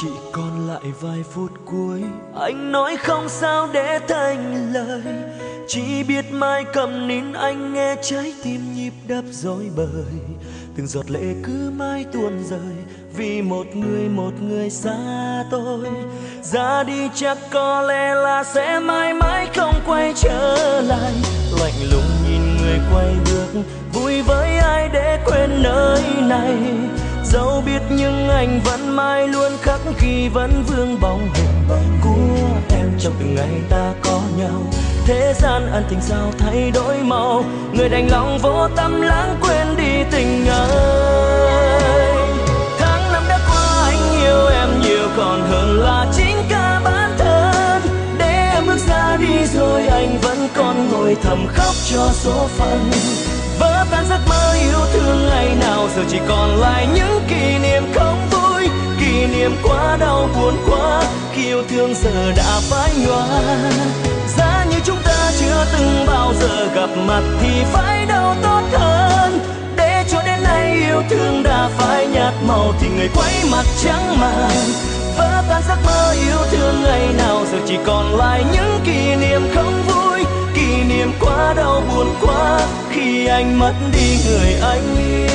Chỉ còn lại vài phút cuối, anh nói không sao để thành lời, chỉ biết mai cầm nín anh nghe trái tim nhịp đập rối bời. Từng giọt lệ cứ mãi tuôn rơi vì một người xa tôi. Ra đi chắc có lẽ là sẽ mãi mãi không quay trở lại. Lạnh lùng nhìn người quay bước, vui với ai để quên nơi này. Dẫu biết nhưng anh vẫn mãi luôn khắc ghi, vẫn vương bóng hình của em trong từng ngày ta có nhau. Thế gian ân tình sao thay đổi màu, người đành lòng vô tâm lãng quên đi tình ấy. Tháng năm đã qua anh yêu em nhiều còn hơn là chính cả bản thân. Để em bước ra đi rồi anh vẫn còn ngồi thầm khóc cho số phận. Vỡ tan giấc mơ yêu thương ngày nào, giờ chỉ còn lại những kỷ niệm không vui. Kỷ niệm quá đau buồn quá, khi yêu thương giờ đã phai nhòa. Giá như chúng ta chưa từng bao giờ gặp mặt thì phải đâu tốt hơn. Để cho đến nay yêu thương đã phai nhạt màu thì người quay mặt trắng màn. Vỡ tan giấc mơ yêu thương ngày nào, giờ chỉ còn lại những kỷ niệm không vui. Kỷ niệm quá đau buồn quá, khi anh mất đi người anh yêu.